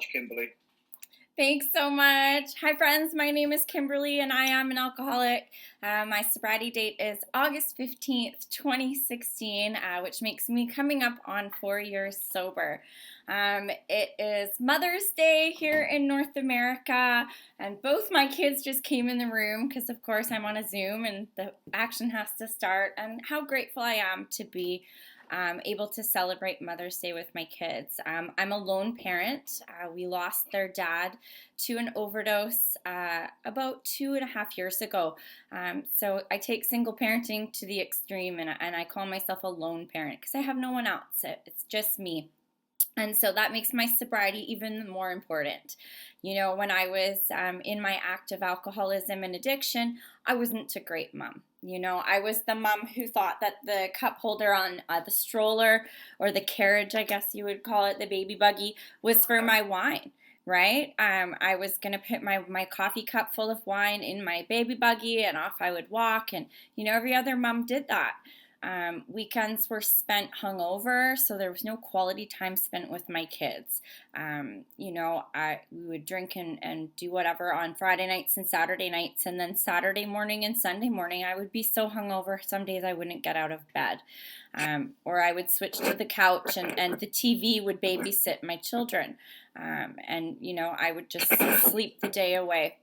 much, Kimberley. Thanks so much. Hi, friends. My name is Kimberly, and I am an alcoholic. My sobriety date is August 15th, 2016, which makes me coming up on 4 years sober. It is Mother's Day here in North America, and both my kids just came in the room because, of course, I'm on a Zoom and the action has to start. And how grateful I am to be able to celebrate Mother's Day with my kids. I'm a lone parent. We lost their dad to an overdose about 2.5 years ago. So I take single parenting to the extreme, and I call myself a lone parent because I have no one else. It's just me. And so that makes my sobriety even more important. You know, when I was in my active alcoholism and addiction, I wasn't a great mom. You know, I was the mom who thought that the cup holder on the stroller, or the carriage, I guess you would call it, the baby buggy, was for my wine. Right? I was going to put my coffee cup full of wine in my baby buggy and off I would walk. And, you know, every other mom did that. Weekends were spent hungover, so there was no quality time spent with my kids. We would drink and do whatever on Friday nights and Saturday nights, and then Saturday morning and Sunday morning I would be so hungover some days I wouldn't get out of bed. Or I would switch to the couch and the TV would babysit my children. I would just sleep the day away.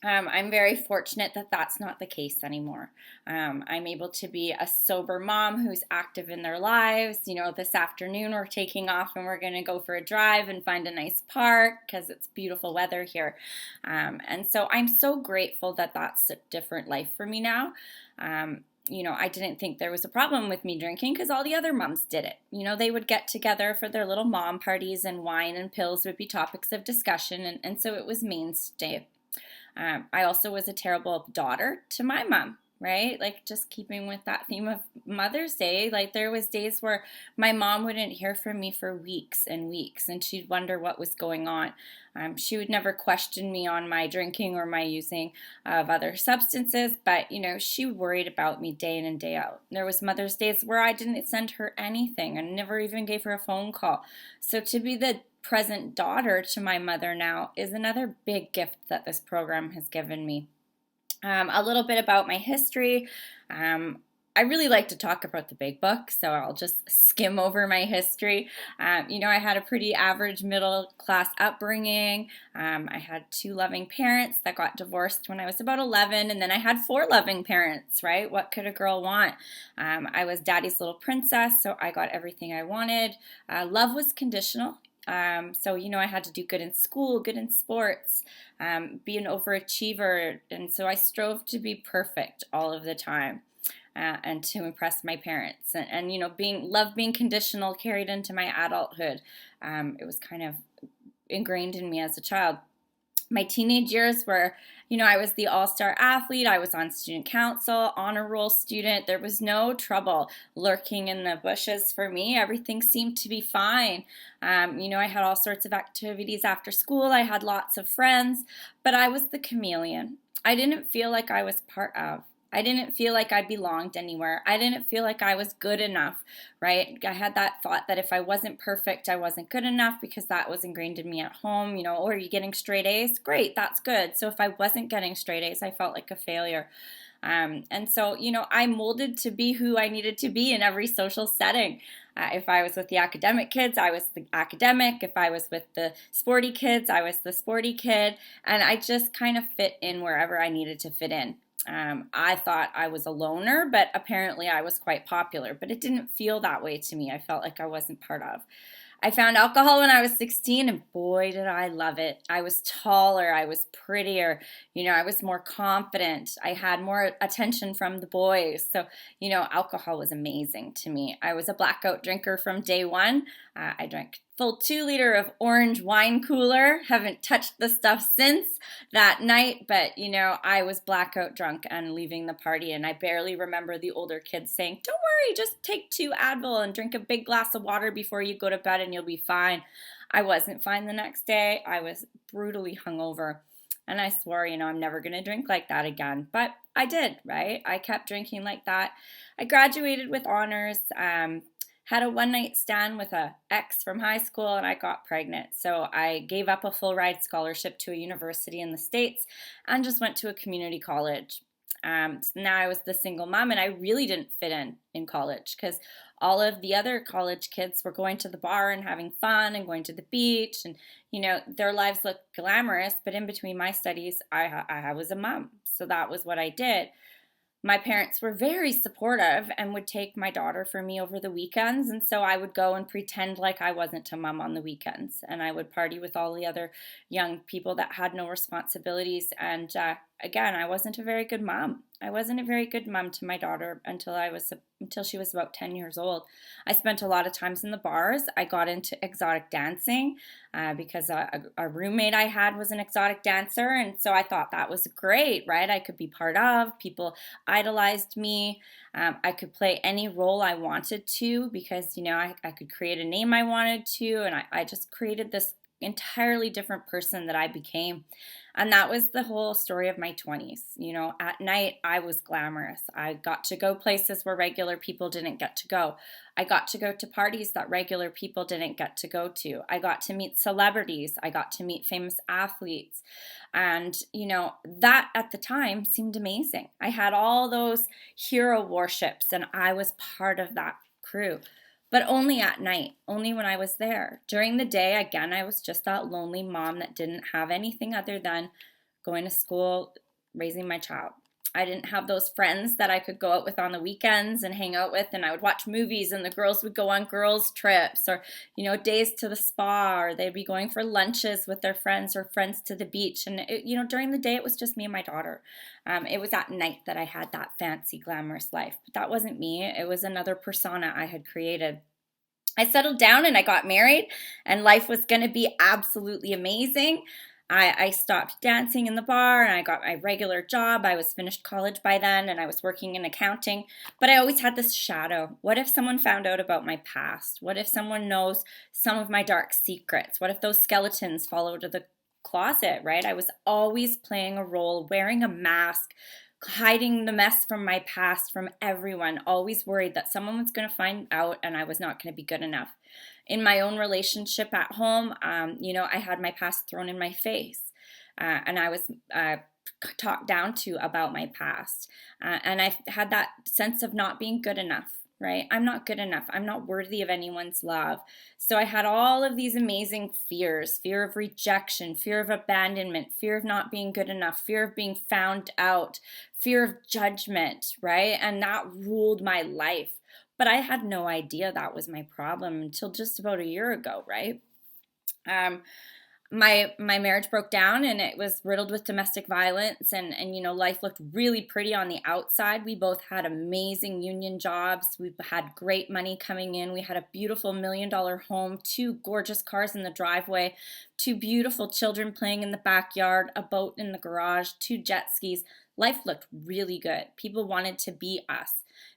I'm very fortunate that that's not the case anymore. I'm able to be a sober mom who's active in their lives. You know, this afternoon we're taking off and we're going to go for a drive and find a nice park because it's beautiful weather here. And so I'm so grateful that that's a different life for me now. I didn't think there was a problem with me drinking because all the other moms did it. You know, they would get together for their little mom parties and wine and pills would be topics of discussion. And so it was mainstay. I also was a terrible daughter to my mom, right? Like, just keeping with that theme of Mother's Day, like there was days where my mom wouldn't hear from me for weeks and weeks, and she'd wonder what was going on. She would never question me on my drinking or my using of other substances, but, you know, she worried about me day in and day out. There was Mother's Days where I didn't send her anything and never even gave her a phone call. So to be the present daughter to my mother now is another big gift that this program has given me. A little bit about my history. I really like to talk about the big book, so I'll just skim over my history. I had a pretty average middle class upbringing. I had 2 loving parents that got divorced when I was about 11, and then I had 4 loving parents, right? What could a girl want? I was daddy's little princess, so I got everything I wanted. Love was conditional. I had to do good in school, good in sports, be an overachiever. And so I strove to be perfect all of the time and to impress my parents. Being conditional carried into my adulthood. It was kind of ingrained in me as a child. My teenage years were, I was the all-star athlete. I was on student council, honor roll student. There was no trouble lurking in the bushes for me. Everything seemed to be fine. I had all sorts of activities after school. I had lots of friends, but I was the chameleon. I didn't feel like I was part of. I didn't feel like I belonged anywhere. I didn't feel like I was good enough, right? I had that thought that if I wasn't perfect, I wasn't good enough because that was ingrained in me at home. Are you getting straight A's? Great, that's good. So if I wasn't getting straight A's, I felt like a failure. I molded to be who I needed to be in every social setting. If I was with the academic kids, I was the academic. If I was with the sporty kids, I was the sporty kid. And I just kind of fit in wherever I needed to fit in. I thought I was a loner, but apparently I was quite popular. But it didn't feel that way to me. I felt like I wasn't part of. I found alcohol when I was 16, and boy, did I love it. I was taller, I was prettier, I was more confident. I had more attention from the boys. So, alcohol was amazing to me. I was a blackout drinker from day one. I drank full 2 liter of orange wine cooler. Haven't touched the stuff since that night, but I was blackout drunk and leaving the party, and I barely remember the older kids saying, "Don't worry, just take 2 Advil and drink a big glass of water before you go to bed and you'll be fine." I wasn't fine the next day. I was brutally hungover, and I swore, I'm never going to drink like that again. But I did, right? I kept drinking like that. I graduated with honors. had a one-night stand with a ex from high school, and I got pregnant. So I gave up a full ride scholarship to a university in the States and just went to a community college. So now I was the single mom, and I really didn't fit in college because all of the other college kids were going to the bar and having fun and going to the beach, and their lives looked glamorous. But in between my studies, I was a mom, so that was what I did. My parents were very supportive and would take my daughter for me over the weekends. And so I would go and pretend like I wasn't a mom on the weekends. And I would party with all the other young people that had no responsibilities. And again, I wasn't a very good mom. I wasn't a very good mom to my daughter until she was about 10 years old. I spent a lot of times in the bars. I got into exotic dancing because a roommate I had was an exotic dancer. And so I thought that was great, right? I could be part of. People idolized me. I could play any role I wanted to because, I could create a name I wanted to. And I just created this entirely different person that I became. And that was the whole story of my 20s. At night, I was glamorous. I got to go places where regular people didn't get to go. I got to go to parties that regular people didn't get to go to. I got to meet celebrities. I got to meet famous athletes. And, that at the time seemed amazing. I had all those hero worships, and I was part of that crew. But only at night, only when I was there. During the day, again, I was just that lonely mom that didn't have anything other than going to school, raising my child. I didn't have those friends that I could go out with on the weekends and hang out with, and I would watch movies, and the girls would go on girls' trips or, days to the spa, or they'd be going for lunches with their friends or friends to the beach. And, during the day, it was just me and my daughter. It was at night that I had that fancy, glamorous life. But that wasn't me. It was another persona I had created. I settled down and I got married, and life was going to be absolutely amazing. I stopped dancing in the bar, and I got my regular job. I was finished college by then, and I was working in accounting. But I always had this shadow. What if someone found out about my past? What if someone knows some of my dark secrets? What if those skeletons fall out of the closet, right? I was always playing a role, wearing a mask, hiding the mess from my past from everyone, always worried that someone was going to find out and I was not going to be good enough. In my own relationship at home, I had my past thrown in my face, and I was talked down to about my past, and I had that sense of not being good enough. Right? I'm not good enough. I'm not worthy of anyone's love. So I had all of these amazing fears: fear of rejection, fear of abandonment, fear of not being good enough, fear of being found out, fear of judgment, right? And that ruled my life. But I had no idea that was my problem until just about a year ago, right? My marriage broke down, and it was riddled with domestic violence, and life looked really pretty on the outside. We both had amazing union jobs. We had great money coming in. We had a beautiful $1 million home, 2 gorgeous cars in the driveway, 2 beautiful children playing in the backyard, a boat in the garage, 2 jet skis. Life looked really good. People wanted to be us.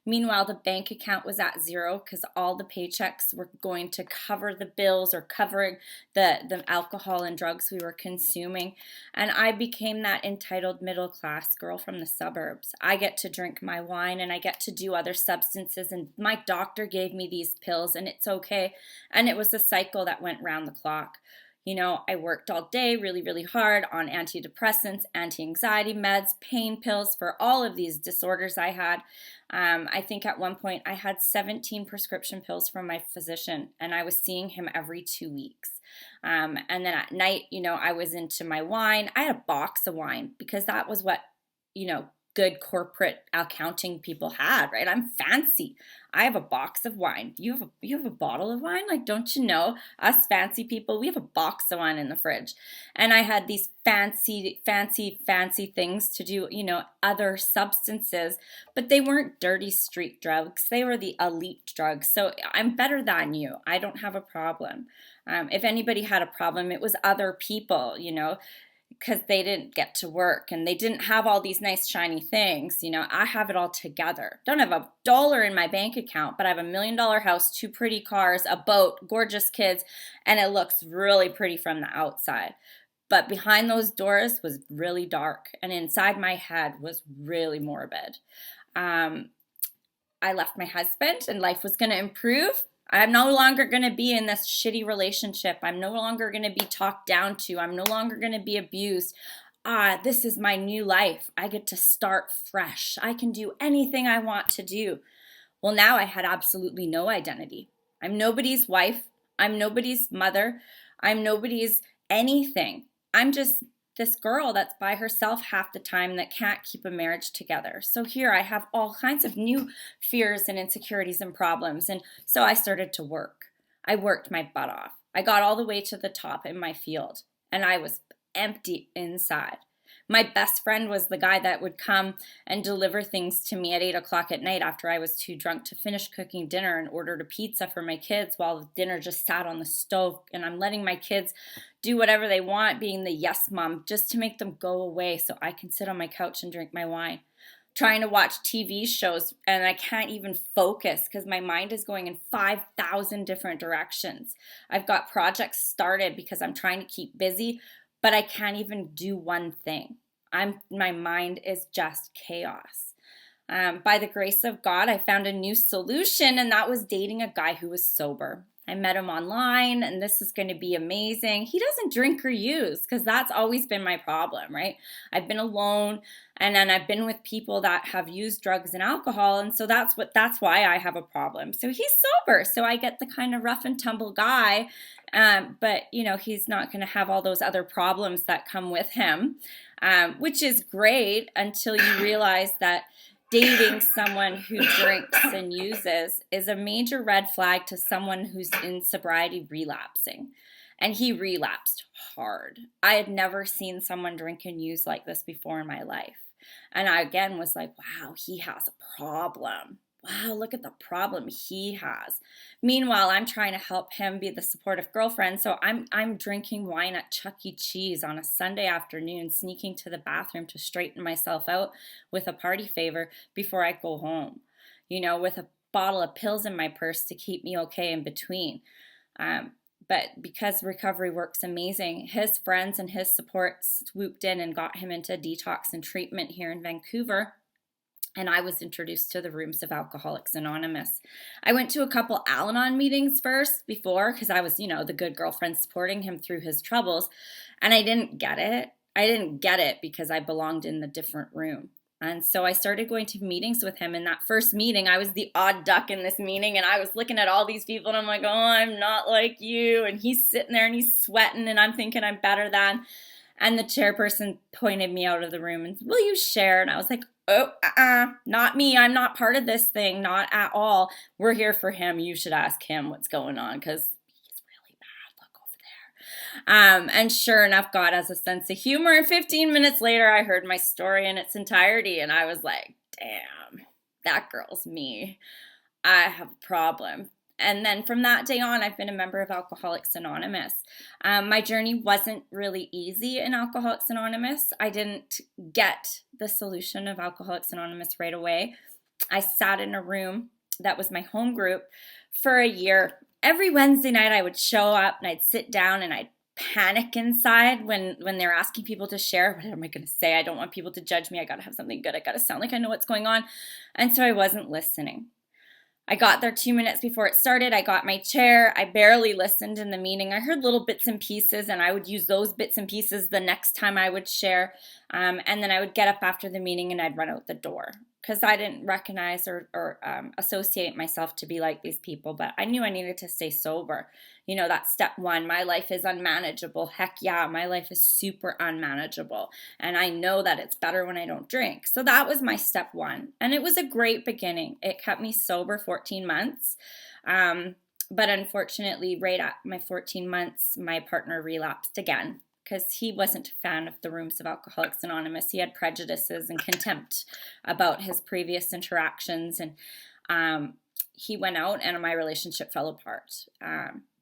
Meanwhile, the bank account was at zero because all the paychecks were going to cover the bills or covering the alcohol and drugs we were consuming. And I became that entitled middle-class girl from the suburbs. I get to drink my wine, and I get to do other substances, and my doctor gave me these pills, and it's okay. And it was a cycle that went round the clock. I worked all day really, really hard on antidepressants, anti-anxiety meds, pain pills for all of these disorders I had. I think at one point I had 17 prescription pills from my physician, and I was seeing him every 2 weeks. And then at night, I was into my wine. I had a box of wine because that was what, good corporate accounting people had, right? I'm fancy. I have a box of wine. You have a bottle of wine? Like, don't you know, us fancy people, we have a box of wine in the fridge. And I had these fancy things to do, other substances, but they weren't dirty street drugs. They were the elite drugs. So I'm better than you. I don't have a problem. If anybody had a problem, it was other people, because they didn't get to work and they didn't have all these nice shiny things. I have it all together. Don't have a dollar in my bank account, but I have $1 million house, 2 pretty cars, a boat, gorgeous kids, and it looks really pretty from the outside. But behind those doors was really dark, and inside my head was really morbid. I left my husband, and life was going to improve. I'm no longer going to be in this shitty relationship. I'm no longer going to be talked down to. I'm no longer going to be abused. This is my new life. I get to start fresh. I can do anything I want to do. Well, now I had absolutely no identity. I'm nobody's wife. I'm nobody's mother. I'm nobody's anything. I'm just this girl that's by herself half the time that can't keep a marriage together. So here I have all kinds of new fears and insecurities and problems. And so I started to work. I worked my butt off. I got all the way to the top in my field, and I was empty inside. My best friend was the guy that would come and deliver things to me at 8 o'clock at night after I was too drunk to finish cooking dinner, and ordered a pizza for my kids while the dinner just sat on the stove. And I'm letting my kids do whatever they want, being the yes mom, just to make them go away so I can sit on my couch and drink my wine. Trying to watch TV shows, and I can't even focus because my mind is going in 5,000 different directions. I've got projects started because I'm trying to keep busy, but I can't even do one thing. My mind is just chaos. By the grace of God, I found a new solution, and that was dating a guy who was sober. I met him online, and this is going to be amazing. He doesn't drink or use, because that's always been my problem, right? I've been alone, and then I've been with people that have used drugs and alcohol, and so that's why I have a problem. So he's sober, so I get the kind of rough and tumble guy, but he's not going to have all those other problems that come with him, which is great until you realize that dating someone who drinks and uses is a major red flag to someone who's in sobriety relapsing. And he relapsed hard. I had never seen someone drink and use like this before in my life. And I again was like, wow, he has a problem. Wow, look at the problem he has. Meanwhile, I'm trying to help him be the supportive girlfriend. So I'm drinking wine at Chuck E. Cheese on a Sunday afternoon, sneaking to the bathroom to straighten myself out with a party favor before I go home, with a bottle of pills in my purse to keep me okay in between. But because recovery works amazing, his friends and his support swooped in and got him into detox and treatment here in Vancouver. And I was introduced to the rooms of Alcoholics Anonymous. I went to a couple Al-Anon meetings first before, because I was, the good girlfriend supporting him through his troubles. And I didn't get it. I didn't get it because I belonged in the different room. And so I started going to meetings with him. In that first meeting, I was the odd duck in this meeting. And I was looking at all these people and I'm like, oh, I'm not like you. And he's sitting there and he's sweating and I'm thinking I'm better than. And the chairperson pointed me out of the room and said, will you share? And I was like, not me. I'm not part of this thing. Not at all. We're here for him. You should ask him what's going on because he's really bad. Look over there. And sure enough, God has a sense of humor. And 15 minutes later, I heard my story in its entirety. And I was like, damn, that girl's me. I have a problem. And then from that day on, I've been a member of Alcoholics Anonymous. My journey wasn't really easy in Alcoholics Anonymous. I didn't get the solution of Alcoholics Anonymous right away. I sat in a room that was my home group for a year. Every Wednesday night I would show up and I'd sit down and I'd panic inside when they're asking people to share. What am I going to say? I don't want people to judge me. I got to have something good. I got to sound like I know what's going on. And so I wasn't listening. I got there 2 minutes before it started. I got my chair. I barely listened in the meeting. I heard little bits and pieces, and I would use those bits and pieces the next time I would share. And then I would get up after the meeting and I'd run out the door because I didn't recognize or associate myself to be like these people. But I knew I needed to stay sober. That's step one. My life is unmanageable. Heck yeah, my life is super unmanageable. And I know that it's better when I don't drink. So that was my step one. And it was a great beginning. It kept me sober 14 months. But unfortunately, right at my 14 months, my partner relapsed again because he wasn't a fan of the rooms of Alcoholics Anonymous. He had prejudices and contempt about his previous interactions. And he went out and my relationship fell apart.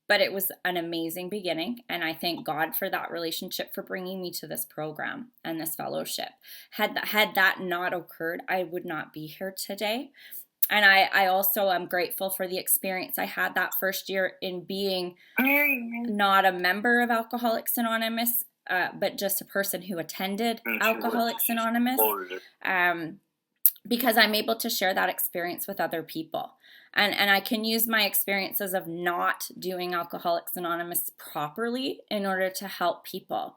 But it was an amazing beginning, and I thank God for that relationship for bringing me to this program and this fellowship. Had that not occurred, I would not be here today. And I also am grateful for the experience I had that first year in being not a member of Alcoholics Anonymous, but just a person who attended Alcoholics Anonymous. because I'm able to share that experience with other people. And I can use my experiences of not doing Alcoholics Anonymous properly in order to help people.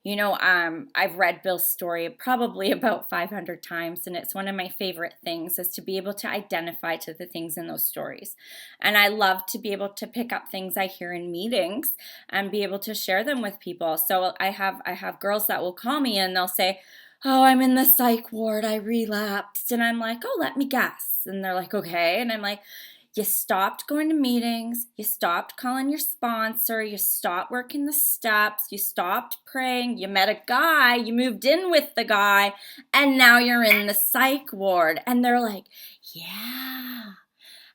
I've read Bill's story probably about 500 times, and it's one of my favorite things is to be able to identify to the things in those stories. And I love to be able to pick up things I hear in meetings and be able to share them with people. So I have girls that will call me and they'll say, "Oh, I'm in the psych ward, I relapsed." And I'm like, "Oh, let me guess." And they're like, "Okay." And I'm like, "You stopped going to meetings, you stopped calling your sponsor, you stopped working the steps, you stopped praying, you met a guy, you moved in with the guy, and now you're in the psych ward." And they're like, "Yeah,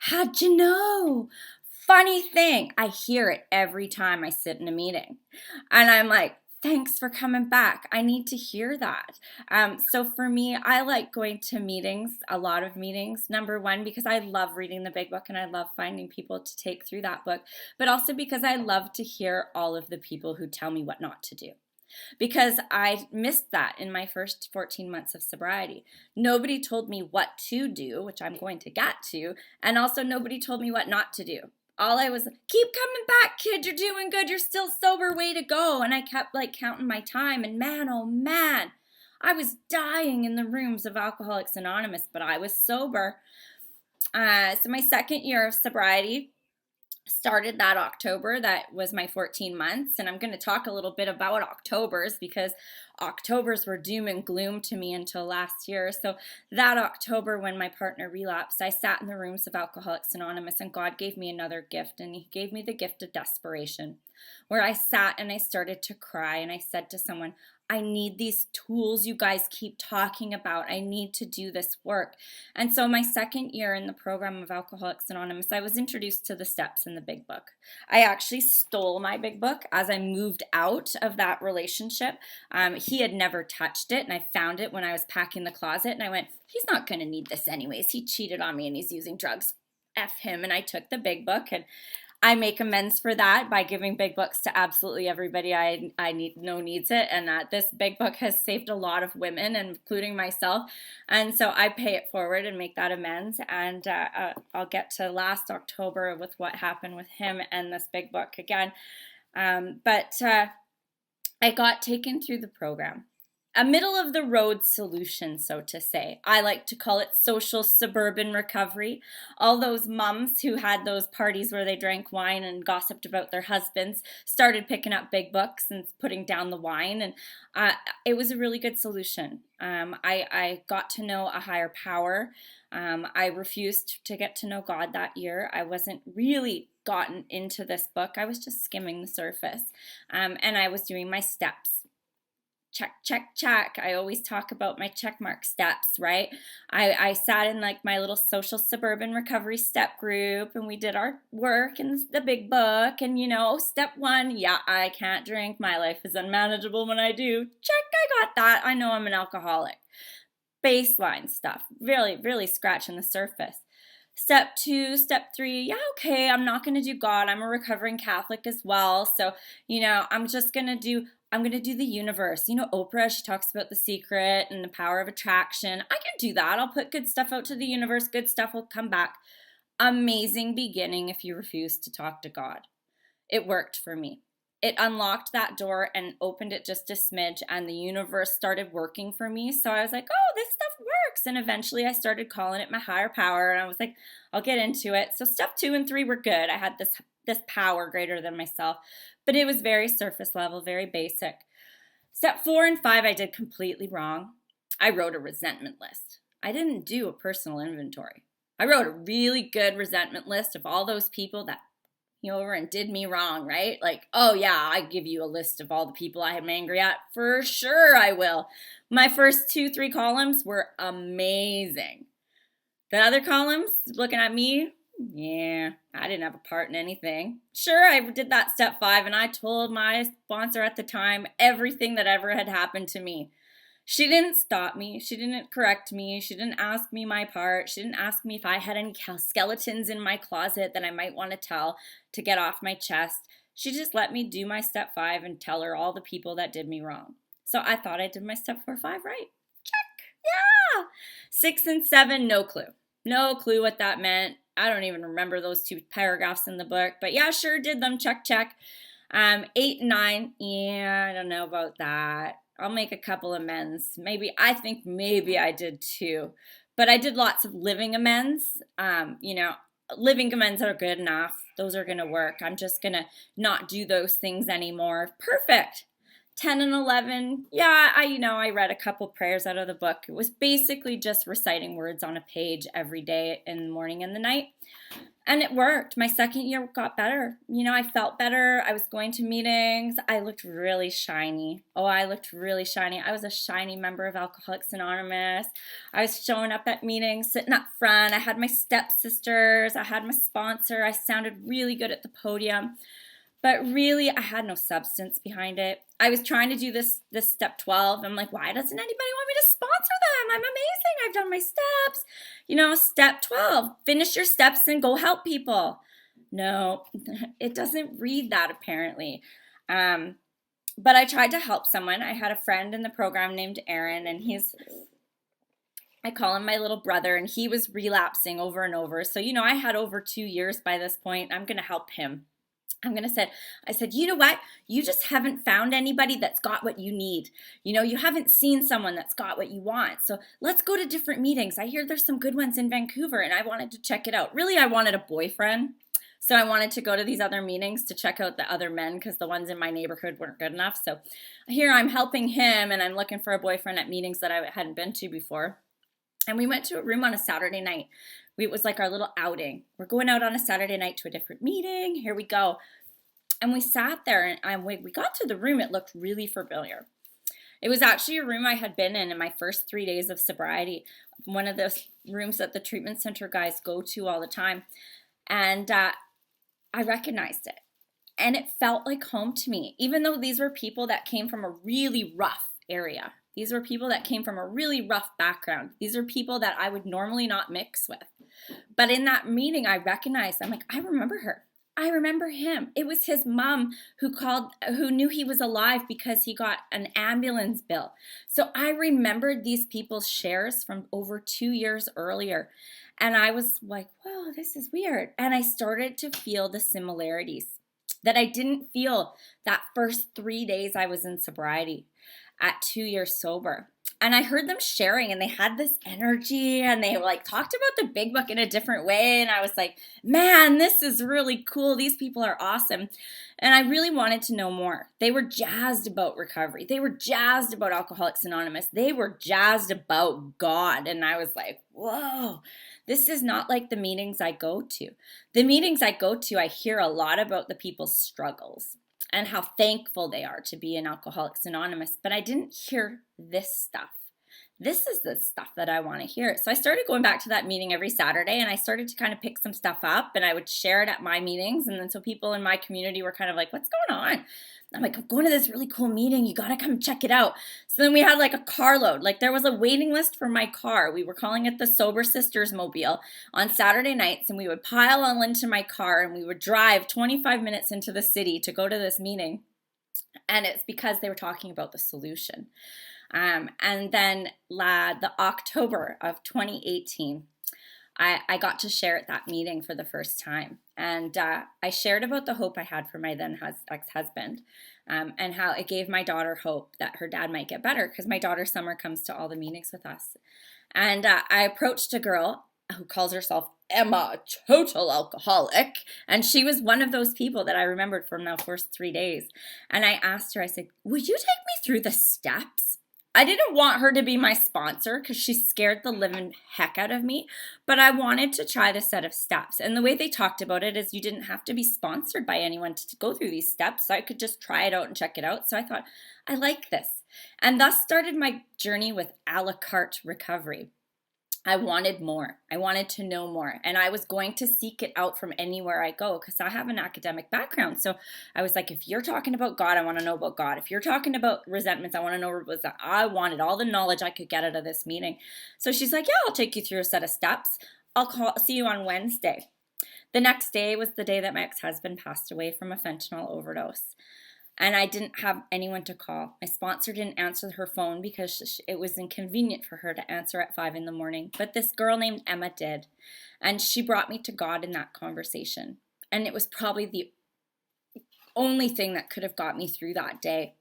how'd you know?" Funny thing, I hear it every time I sit in a meeting. And I'm like, "Thanks for coming back. I need to hear that." So for me, I like going to meetings, a lot of meetings. Number one, because I love reading the big book and I love finding people to take through that book, but also because I love to hear all of the people who tell me what not to do. Because I missed that in my first 14 months of sobriety. Nobody told me what to do, which I'm going to get to, and also nobody told me what not to do. All I was, "Keep coming back, kid, you're doing good, you're still sober, way to go." And I kept counting my time, and man, oh man, I was dying in the rooms of Alcoholics Anonymous, but I was sober. So my second year of sobriety started that October. That was my 14 months. And I'm going to talk a little bit about Octobers because Octobers were doom and gloom to me until last year. So that October when my partner relapsed, I sat in the rooms of Alcoholics Anonymous and God gave me another gift, and he gave me the gift of desperation, where I sat and I started to cry and I said to someone, "I need these tools you guys keep talking about. I need to do this work." And so my second year in the program of Alcoholics Anonymous, I was introduced to the steps in the big book. I actually stole my big book as I moved out of that relationship. He had never touched it, and I found it when I was packing the closet, and I went, "He's not going to need this anyways. He cheated on me and he's using drugs. F him." And I took the big book, and I make amends for that by giving big books to absolutely everybody I needs it. And this big book has saved a lot of women, including myself. And so I pay it forward and make that amends. And I'll get to last October with what happened with him and this big book again. But I got taken through the program. A middle of the road solution, so to say. I like to call it social suburban recovery. All those mums who had those parties where they drank wine and gossiped about their husbands started picking up big books and putting down the wine, and it was a really good solution. I got to know a higher power. I refused to get to know God that year. I wasn't really gotten into this book. I was just skimming the surface, and I was doing my steps. Check, check, check. I always talk about my check mark steps, right? I sat in my little social suburban recovery step group, and we did our work in the big book. And step one, yeah, I can't drink. My life is unmanageable when I do. Check, I got that. I know I'm an alcoholic. Baseline stuff, really, really scratching the surface. Step two, step three, yeah, okay, I'm not going to do God. I'm a recovering Catholic as well. So, I'm going to do the universe. Oprah, she talks about the secret and the power of attraction. I can do that. I'll put good stuff out to the universe. Good stuff will come back. Amazing beginning if you refuse to talk to God. It worked for me. It unlocked that door and opened it just a smidge, and the universe started working for me. So I was like, oh, this stuff works. And eventually I started calling it my higher power, and I was like, I'll get into it. So step 2 and 3 were good. I had this power greater than myself, but it was very surface level, very basic. Step 4 and 5, I did completely wrong. I wrote a resentment list. I didn't do a personal inventory. I wrote a really good resentment list of all those people that over and did me wrong, right? Oh yeah, I give you a list of all the people I am angry at. For sure I will. My first 2-3 columns were amazing. The other columns, looking at me, yeah, I didn't have a part in anything. Sure, I did that step 5, and I told my sponsor at the time everything that ever had happened to me. She didn't stop me. She didn't correct me. She didn't ask me my part. She didn't ask me if I had any skeletons in my closet that I might want to tell to get off my chest. She just let me do my step 5 and tell her all the people that did me wrong. So I thought I did my step 4, 5 right. Check. Yeah. 6 and 7, no clue. No clue what that meant. I don't even remember those 2 paragraphs in the book, but yeah, sure did them. Check, check. 8 and 9, yeah, I don't know about that. I'll make a couple amends. I think maybe I did too. But I did lots of living amends. Living amends are good enough. Those are going to work. I'm just going to not do those things anymore. Perfect. 10 and 11, yeah, I read a couple prayers out of the book. It was basically just reciting words on a page every day in the morning and the night. And it worked. My second year got better. I felt better. I was going to meetings. I looked really shiny. Oh, I looked really shiny. I was a shiny member of Alcoholics Anonymous. I was showing up at meetings, sitting up front. I had my stepsisters. I had my sponsor. I sounded really good at the podium. But really, I had no substance behind it. I was trying to do this step 12. I'm like, why doesn't anybody want me to sponsor them? I'm amazing. I've done my steps. Step 12, finish your steps and go help people. No, it doesn't read that apparently. But I tried to help someone. I had a friend in the program named Aaron, and I call him my little brother, and he was relapsing over and over. So, I had over 2 years by this point. I'm going to help him. I said, you know what? You just haven't found anybody that's got what you need. You haven't seen someone that's got what you want. So let's go to different meetings. I hear there's some good ones in Vancouver, and I wanted to check it out. Really, I wanted a boyfriend. So I wanted to go to these other meetings to check out the other men because the ones in my neighborhood weren't good enough. So here I'm helping him, and I'm looking for a boyfriend at meetings that I hadn't been to before. And we went to a room on a Saturday night. It was like our little outing. We're going out on a Saturday night to a different meeting. Here we go. And we sat there, and when we got to the room, it looked really familiar. It was actually a room I had been in my first 3 days of sobriety, one of those rooms that the treatment center guys go to all the time. And I recognized it. And it felt like home to me, even though these were people that came from a really rough area. These were people that came from a really rough background. These are people that I would normally not mix with. But in that meeting, I recognized, I'm like, I remember her. I remember him. It was his mom who knew he was alive because he got an ambulance bill. So I remembered these people's shares from over 2 years earlier. And I was like, whoa, this is weird. And I started to feel the similarities that I didn't feel that first 3 days I was in sobriety at 2 years sober. And I heard them sharing, and they had this energy, and they talked about the big book in a different way. And I was like, man, this is really cool. These people are awesome. And I really wanted to know more. They were jazzed about recovery. They were jazzed about Alcoholics Anonymous. They were jazzed about God. And I was like, whoa, this is not like the meetings I go to. The meetings I go to, I hear a lot about the people's struggles and how thankful they are to be in Alcoholics Anonymous. But I didn't hear this stuff. This is the stuff that I want to hear. So I started going back to that meeting every Saturday, and I started to kind of pick some stuff up, and I would share it at my meetings. And then so people in my community were kind of like, what's going on? I'm like, I'm going to this really cool meeting. You got to come check it out. So then we had a carload. There was a waiting list for my car. We were calling it the Sober Sisters Mobile on Saturday nights, and we would pile all into my car, and we would drive 25 minutes into the city to go to this meeting. And it's because they were talking about the solution. And then the October of 2018, I got to share at that meeting for the first time. And I shared about the hope I had for my then ex-husband, and how it gave my daughter hope that her dad might get better, because my daughter Summer comes to all the meetings with us. And I approached a girl who calls herself Emma, total alcoholic. And she was one of those people that I remembered from the first 3 days. And I asked her, I said, would you take me through the steps? I didn't want her to be my sponsor because she scared the living heck out of me, but I wanted to try the set of steps. And the way they talked about it is you didn't have to be sponsored by anyone to go through these steps. So I could just try it out and check it out. So I thought, I like this. And thus started my journey with a la carte recovery. I wanted more. I wanted to know more. And I was going to seek it out from anywhere I go because I have an academic background. So I was like, if you're talking about God, I want to know about God. If you're talking about resentments, I want to know what was that. I wanted all the knowledge I could get out of this meeting. So she's like, yeah, I'll take you through a set of steps. See you on Wednesday. The next day was the day that my ex-husband passed away from a fentanyl overdose. And I didn't have anyone to call. My sponsor didn't answer her phone because it was inconvenient for her to answer at 5 in the morning. But this girl named Emma did. And she brought me to God in that conversation. And it was probably the only thing that could have got me through that day.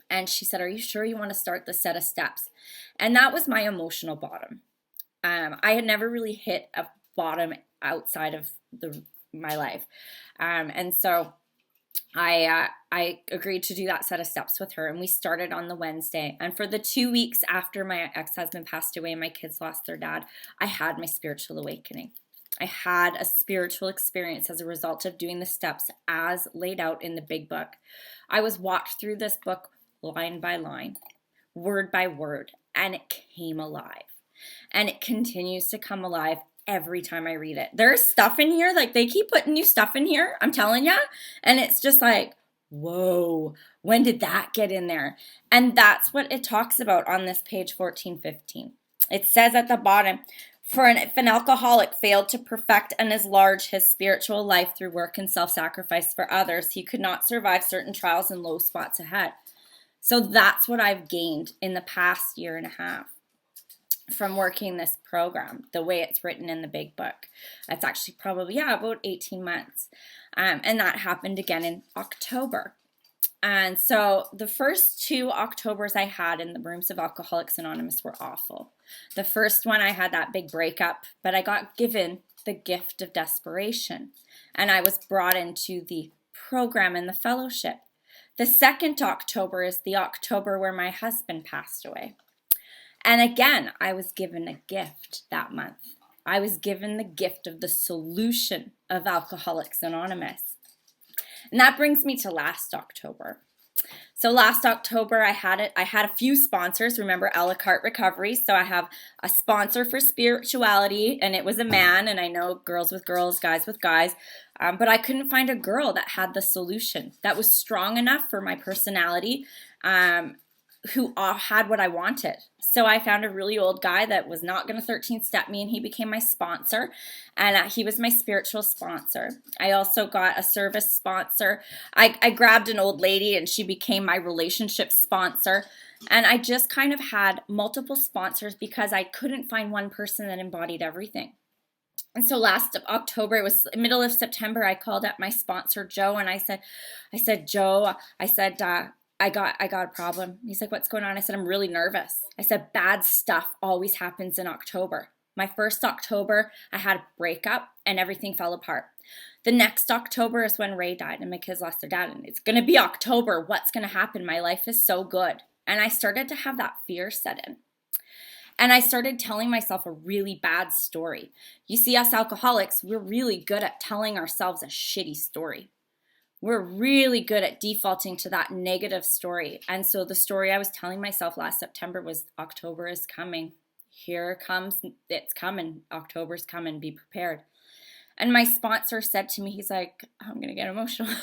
And she said, "Are you sure you want to start the set of steps?" And that was my emotional bottom. I had never really hit a bottom outside of my life. And so I agreed to do that set of steps with her, and we started on the Wednesday. And for the 2 weeks after my ex-husband passed away and my kids lost their dad, I had my spiritual awakening. I had a spiritual experience as a result of doing the steps as laid out in the big book. I was walked through this book line by line, word by word, and it came alive. And it continues to come alive every time I read it. There's stuff in here, like they keep putting new stuff in here, I'm telling you. And it's just like, whoa, when did that get in there? And that's what it talks about on this page 1415. It says at the bottom, if an alcoholic failed to perfect and enlarge his spiritual life through work and self-sacrifice for others, he could not survive certain trials and low spots ahead. So that's what I've gained in the past year and a half from working this program, the way it's written in the big book. It's actually probably, about 18 months. And that happened again in October. And so the first 2 Octobers I had in the rooms of Alcoholics Anonymous were awful. The first one I had that big breakup, but I got given the gift of desperation. And I was brought into the program and the fellowship. The second October is the October where my husband passed away. And again, I was given a gift that month. I was given the gift of the solution of Alcoholics Anonymous. And that brings me to last October. So last October, I had a few sponsors. Remember, a la carte recovery. So I have a sponsor for spirituality, and it was a man. And I know girls with girls, guys with guys. But I couldn't find a girl that had the solution that was strong enough for my personality, who had what I wanted. So I found a really old guy that was not going to 13-step me, and he became my sponsor, and he was my spiritual sponsor. I also got a service sponsor. I grabbed an old lady, and she became my relationship sponsor. And I just kind of had multiple sponsors because I couldn't find one person that embodied everything. And so last October, it was middle of September, I called up my sponsor, Joe, and I said, Joe, I got a problem. He's like, "What's going on?" I said, "I'm really nervous." I said, "Bad stuff always happens in October. My first October, I had a breakup and everything fell apart. The next October is when Ray died and my kids lost their dad. And it's going to be October. What's going to happen? My life is so good." And I started to have that fear set in. And I started telling myself a really bad story. You see, us alcoholics, we're really good at telling ourselves a shitty story. We're really good at defaulting to that negative story. And so the story I was telling myself last September was, October is coming. Here it comes. It's coming. October's coming. Be prepared. And my sponsor said to me, he's like, I'm going to get emotional.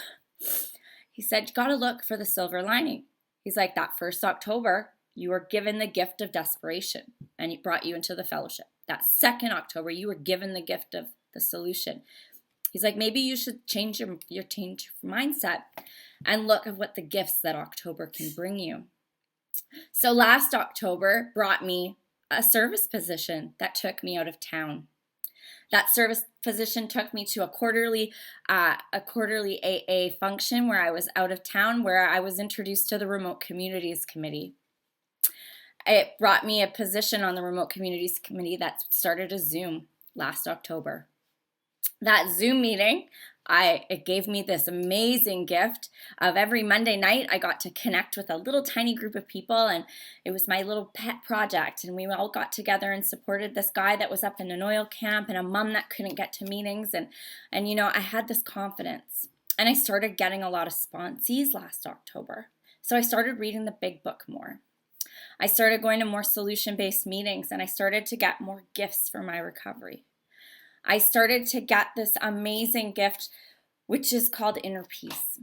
He said, "You got to look for the silver lining." He's like, "That first October, you were given the gift of desperation and it brought you into the fellowship. That second October, you were given the gift of the solution." He's like, "Maybe you should change your mindset and look at what the gifts that October can bring you." So last October brought me a service position that took me out of town. That service position took me to a quarterly AA function where I was out of town, where I was introduced to the Remote Communities Committee. It brought me a position on the Remote Communities Committee that started a Zoom last October. That Zoom meeting, it gave me this amazing gift of every Monday night I got to connect with a little tiny group of people, and it was my little pet project, and we all got together and supported this guy that was up in an oil camp and a mom that couldn't get to meetings, and I had this confidence, and I started getting a lot of sponsees last October. So I started reading the big book more. I started going to more solution-based meetings, and I started to get more gifts for my recovery. I started to get this amazing gift, which is called inner peace.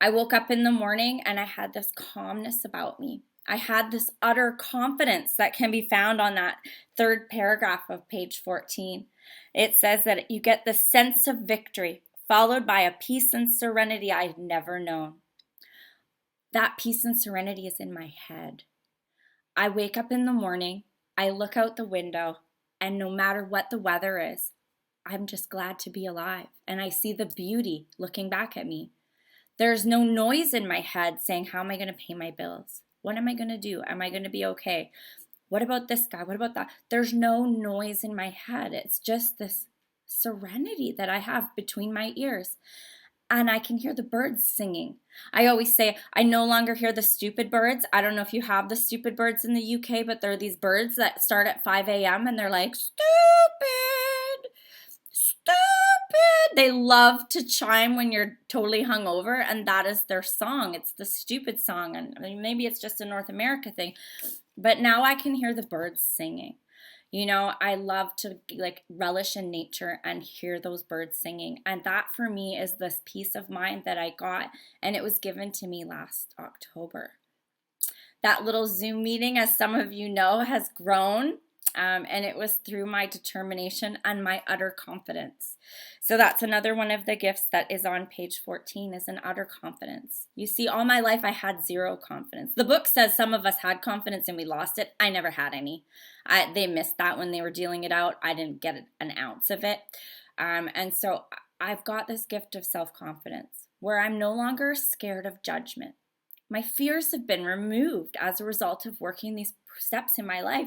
I woke up in the morning and I had this calmness about me. I had this utter confidence that can be found on that third paragraph of page 14. It says that you get the sense of victory, followed by a peace and serenity I'd never known. That peace and serenity is in my head. I wake up in the morning, I look out the window, and no matter what the weather is, I'm just glad to be alive. And I see the beauty looking back at me. There's no noise in my head saying, how am I going to pay my bills? What am I going to do? Am I going to be okay? What about this guy? What about that? There's no noise in my head. It's just this serenity that I have between my ears. And I can hear the birds singing. I always say, I no longer hear the stupid birds. I don't know if you have the stupid birds in the UK, but there are these birds that start at 5 a.m. and they're like, stupid, stupid. They love to chime when you're totally hungover, and that is their song. It's the stupid song, and maybe it's just a North America thing. But now I can hear the birds singing. You know, I love to like relish in nature and hear those birds singing. And that for me is this peace of mind that I got, and it was given to me last October. That little Zoom meeting, as some of you know, has grown. And it was through my determination and my utter confidence. So that's another one of the gifts that is on page 14 is an utter confidence. You see, all my life I had zero confidence. The book says some of us had confidence and we lost it. I never had any. They missed that when they were dealing it out. I didn't get an ounce of it. And so I've got this gift of self-confidence where I'm no longer scared of judgment. My fears have been removed as a result of working these steps in my life.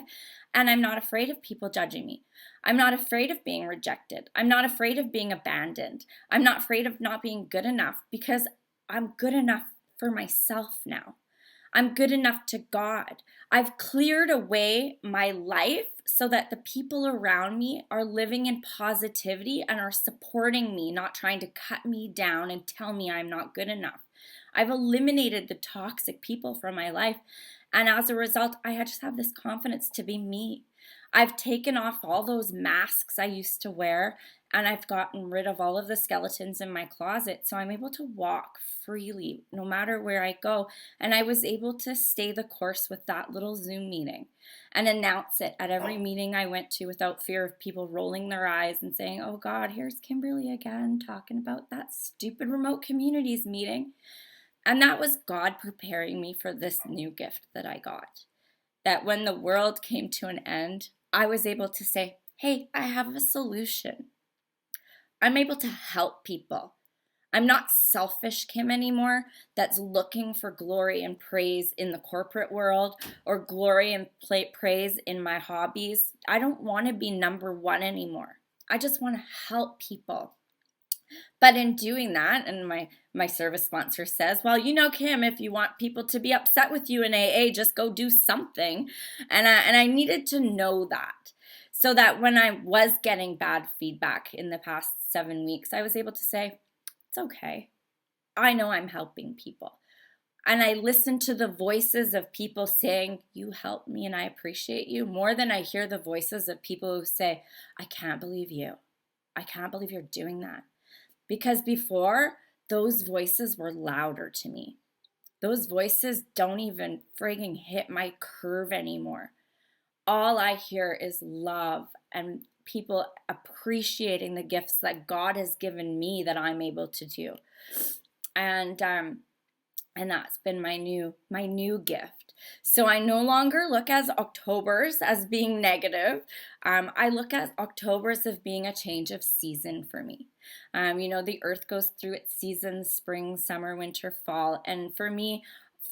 And I'm not afraid of people judging me. I'm not afraid of being rejected. I'm not afraid of being abandoned. I'm not afraid of not being good enough because I'm good enough for myself now. I'm good enough to God. I've cleared away my life so that the people around me are living in positivity and are supporting me, not trying to cut me down and tell me I'm not good enough. I've eliminated the toxic people from my life. And as a result, I just have this confidence to be me. I've taken off all those masks I used to wear, and I've gotten rid of all of the skeletons in my closet. So I'm able to walk freely no matter where I go. And I was able to stay the course with that little Zoom meeting and announce it at every meeting I went to without fear of people rolling their eyes and saying, oh God, here's Kimberly again talking about that stupid remote communities meeting. And that was God preparing me for this new gift that I got. That when the world came to an end, I was able to say, hey, I have a solution. I'm able to help people. I'm not selfish Kim anymore that's looking for glory and praise in the corporate world or glory and praise in my hobbies. I don't want to be number one anymore. I just want to help people. But in doing that, and my service sponsor says, well, you know, Kim, if you want people to be upset with you in AA, just go do something. And I needed to know that so that when I was getting bad feedback in the past 7 weeks, I was able to say, it's okay. I know I'm helping people. And I listen to the voices of people saying, you helped me and I appreciate you more than I hear the voices of people who say, I can't believe you. I can't believe you're doing that. Because before, those voices were louder to me. Those voices don't even frigging hit my curve anymore. All I hear is love and people appreciating the gifts that God has given me that I'm able to do. And that's been my new gift. So I no longer look at Octobers as being negative. I look at Octobers as being a change of season for me. You know, the earth goes through its seasons, spring, summer, winter, fall. And for me,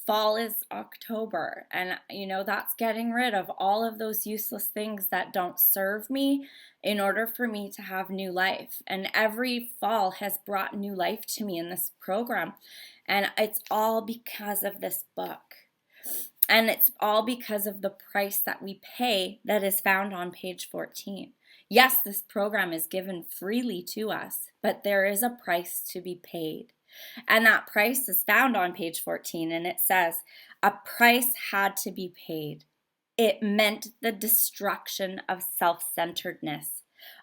fall is October. And, you know, that's getting rid of all of those useless things that don't serve me in order for me to have new life. And every fall has brought new life to me in this program. And it's all because of this book. And it's all because of the price that we pay that is found on page 14. Yes, this program is given freely to us, but there is a price to be paid. And that price is found on page 14, and it says, a price had to be paid. It meant the destruction of self-centeredness.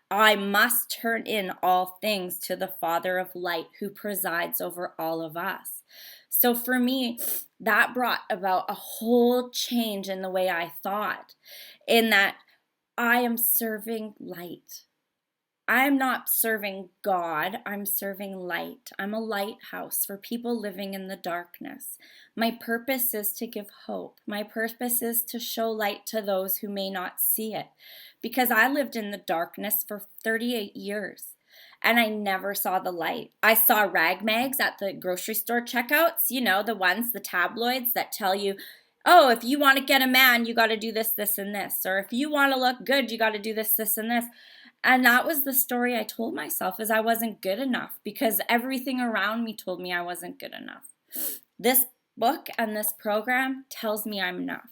I must turn in all things to the Father of light who presides over all of us. So for me, that brought about a whole change in the way I thought, in that I am serving light. I'm not serving God, I'm serving light. I'm a lighthouse for people living in the darkness. My purpose is to give hope. My purpose is to show light to those who may not see it. Because I lived in the darkness for 38 years and I never saw the light. I saw rag mags at the grocery store checkouts, you know, the ones, the tabloids that tell you, oh, if you want to get a man, you got to do this, this, and this. Or if you want to look good, you got to do this, this, and this. And that was the story I told myself, is I wasn't good enough because everything around me told me I wasn't good enough. This book and this program tells me I'm enough.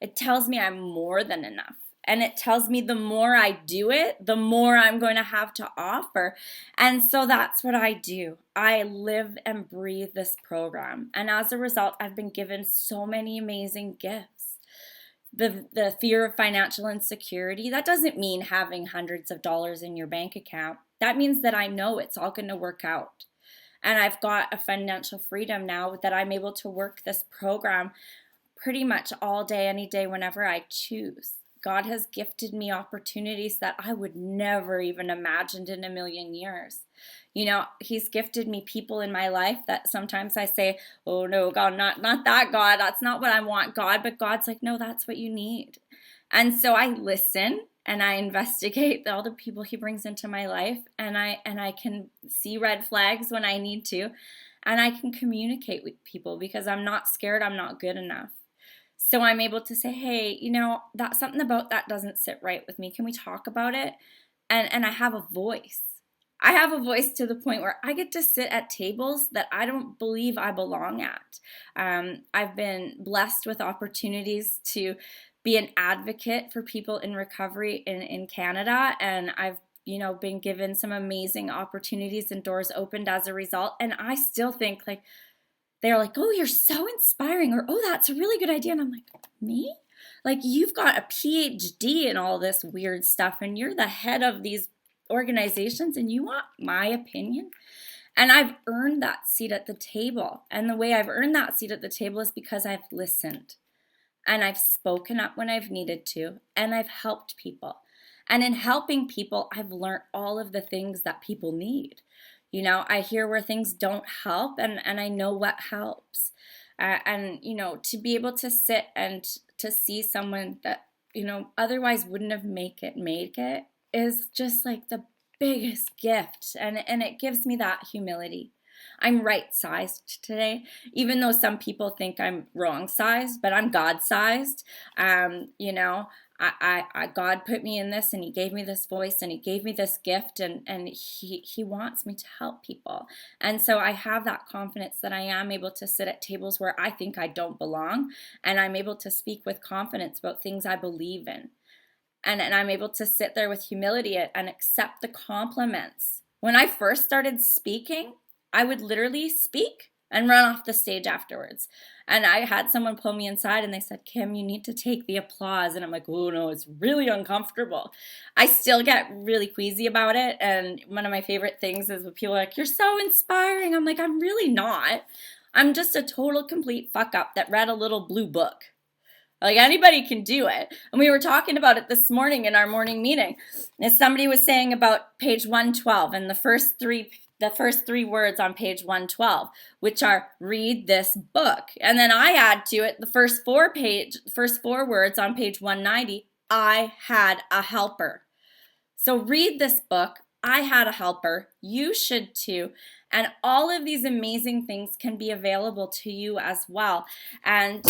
It tells me I'm more than enough. And it tells me the more I do it, the more I'm going to have to offer. And so that's what I do. I live and breathe this program. And as a result, I've been given so many amazing gifts. The fear of financial insecurity, that doesn't mean having hundreds of dollars in your bank account. That means that I know it's all going to work out. And I've got a financial freedom now that I'm able to work this program pretty much all day, any day, whenever I choose. God has gifted me opportunities that I would never even imagined in a million years. You know, he's gifted me people in my life that sometimes I say, oh no, God, not that, God. That's not what I want, God. But God's like, no, that's what you need. And so I listen and I investigate all the people he brings into my life, and I can see red flags when I need to, and I can communicate with people because I'm not scared, I'm not good enough. So I'm able to say, hey, you know, that something about that doesn't sit right with me. Can we talk about it? And I have a voice. I have a voice to the point where I get to sit at tables that I don't believe I belong at. I've been blessed with opportunities to be an advocate for people in recovery in Canada, and I've been given some amazing opportunities and doors opened as a result. And I still think like, they're like, oh, you're so inspiring, or oh, that's a really good idea. And I'm like, me? Like, you've got a PhD in all this weird stuff, and you're the head of these organizations, and you want my opinion? And I've earned that seat at the table. And the way I've earned that seat at the table is because I've listened, and I've spoken up when I've needed to, and I've helped people. And in helping people, I've learned all of the things that people need. You know, I hear where things don't help, and I know what helps. To be able to sit and to see someone that, otherwise wouldn't have make it is just like the biggest gift. And it gives me that humility. I'm right-sized today, even though some people think I'm wrong-sized, but I'm God-sized. God put me in this, and he gave me this voice, and he gave me this gift, and he wants me to help people. And so I have that confidence that I am able to sit at tables where I think I don't belong, and I'm able to speak with confidence about things I believe in. And I'm able to sit there with humility and accept the compliments. When I first started speaking, I would literally speak and run off the stage afterwards. And I had someone pull me inside, and they said, Kim, you need to take the applause. And I'm like, oh no, it's really uncomfortable. I still get really queasy about it. And one of my favorite things is when people are like, you're so inspiring. I'm like, I'm really not. I'm just a total complete fuck up that read a little blue book. Like, anybody can do it. And we were talking about it this morning in our morning meeting. And somebody was saying about page 112 and the first three words on page 112, which are read this book. And then I add to it the first four words on page 190, I had a helper. So read this book. I had a helper. You should too. And all of these amazing things can be available to you as well. And,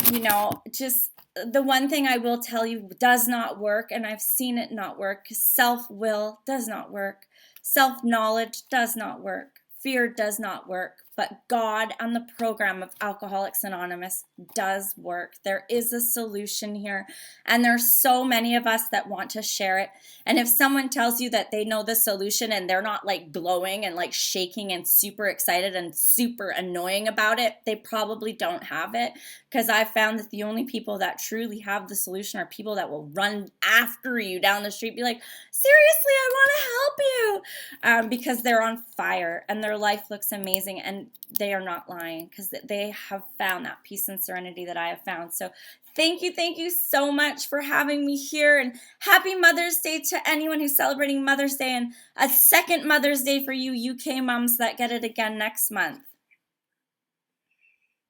just the one thing I will tell you does not work, and I've seen it not work, self-will does not work. Self-knowledge does not work. Fear does not work. But God and the program of Alcoholics Anonymous does work. There is a solution here. And there's so many of us that want to share it. And if someone tells you that they know the solution and they're not like glowing and like shaking and super excited and super annoying about it, they probably don't have it. Because I've found that the only people that truly have the solution are people that will run after you down the street, be like, seriously, I want to help you. Because they're on fire and their life looks amazing. And they are not lying, because they have found that peace and serenity that I have found. So thank you so much for having me here, and happy Mother's Day to anyone who's celebrating Mother's Day, and a second Mother's Day for you UK moms that get it again next month.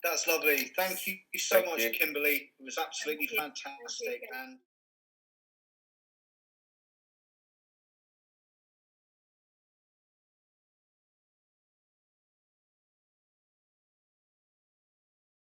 That's lovely. Thank you so much, Kimberley. It was absolutely fantastic. And